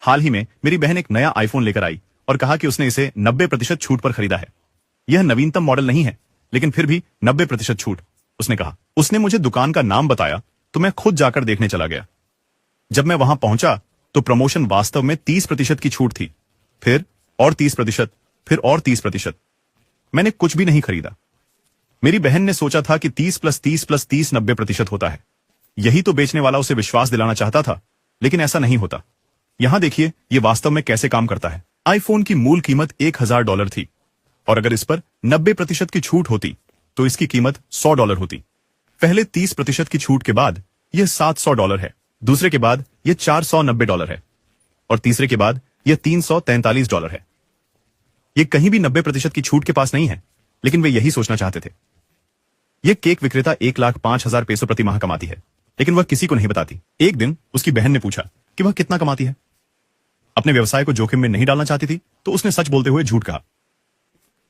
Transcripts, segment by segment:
हाल ही में मेरी बहन एक नया आईफोन लेकर आई और कहा कि उसने इसे 90% छूट पर खरीदा है। यह नवीनतम मॉडल नहीं है, लेकिन फिर भी 90% छूट, उसने कहा। उसने मुझे दुकान का नाम बताया तो मैं खुद जाकर देखने चला गया। जब मैं वहां पहुंचा तो प्रमोशन वास्तव में 30% की छूट थी, फिर और 30%, फिर और 30%। मैंने कुछ भी नहीं खरीदा। मेरी बहन ने सोचा था कि 30 + 30 + 30 90% होता है। यही तो बेचने वाला उसे विश्वास दिलाना चाहता था, लेकिन ऐसा नहीं होता। यहां देखिए ये वास्तव में कैसे काम करता है। आईफोन की मूल कीमत $1000 थी और अगर इस पर 90% की छूट होती तो इसकी कीमत $100 होती। पहले 30% की छूट के बाद यह $700 है, दूसरे के बाद यह $490 है और तीसरे के बाद यह $343 है। यह कहीं भी 90% की छूट के पास नहीं है, लेकिन वे यही सोचना चाहते थे। यह केक विक्रेता 1,05,000 पैसों प्रति माह कमाती है, लेकिन वह किसी को नहीं बताती। एक दिन उसकी बहन ने पूछा कि वह कितना कमाती है। अपने व्यवसाय को जोखिम में नहीं डालना चाहती थी, तो उसने सच बोलते हुए झूठ कहा,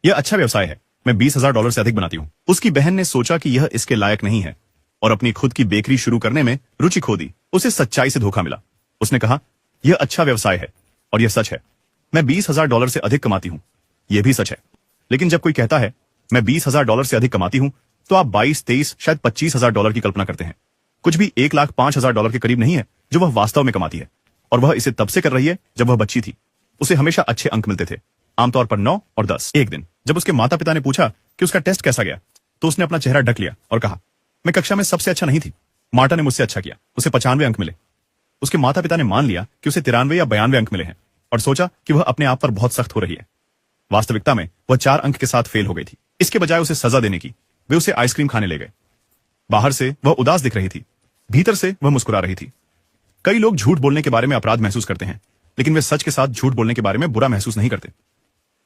यह अच्छा व्यवसाय है, मैं $20,000 से अधिक बनाती हूं। उसकी बहन ने सोचा कि यह इसके लायक नहीं है और अपनी खुद की बेकरी शुरू करने में रुचि खो दी। उसे सच्चाई से धोखा मिला। उसने कहा, यह अच्छा व्यवसाय है और यह सच है, मैं $20,000 से अधिक कमाती हूं, यह भी सच है। लेकिन जब कोई कहता है मैं $20,000 से अधिक कमाती हूं, तो आप 22, 23, शायद $25,000 की कल्पना करते हैं। कुछ भी $1,05,000 के करीब नहीं है जो वह वास्तव में कमाती है, और वह इसे तब से कर रही है जब वह बच्ची थी। उसे हमेशा अच्छे अंक मिलते थे, आमतौर पर 9 और 10। एक दिन जब उसके माता पिता ने पूछा कि उसका टेस्ट कैसा गया, तो उसने अपना चेहरा ढक लिया और कहा, मैं कक्षा में सबसे अच्छा नहीं थी, मार्टा ने मुझसे अच्छा किया, उसे 95 अंक मिले। उसके माता पिता ने मान लिया कि उसे 93 या 92 अंक मिले हैं और सोचा कि वह अपने आप पर बहुत सख्त हो रही है। वास्तविकता में वह 4 अंक के साथ फेल हो गई थी। इसके बजाय उसे सजा देने की, वे उसे आइसक्रीम खाने ले गए। बाहर से वह उदास दिख रही थी, भीतर से वह मुस्कुरा रही थी। कई लोग झूठ बोलने के बारे में अपराध महसूस करते हैं, लेकिन वे सच के साथ झूठ बोलने के बारे में बुरा महसूस नहीं करते।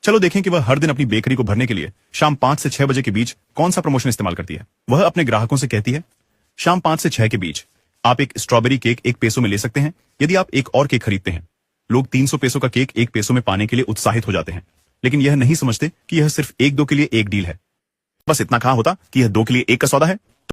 चलो देखें कि वह हर दिन अपनी बेकरी को भरने के लिए शाम 5 से 6 बजे के बीच कौन सा प्रमोशन इस्तेमाल करती है। वह अपने ग्राहकों से कहती है, शाम 5 से 6 के बीच आप एक स्ट्रॉबेरी केक $1 में ले सकते हैं यदि आप एक और केक खरीदते हैं। लोग $300 का केक $1 में पाने के लिए उत्साहित हो जाते हैं, लेकिन यह नहीं समझते कि यह सिर्फ 1-2 के लिए एक डील है। बस इतना कहा होता कि यह 2 के लिए 1 का सौदा है।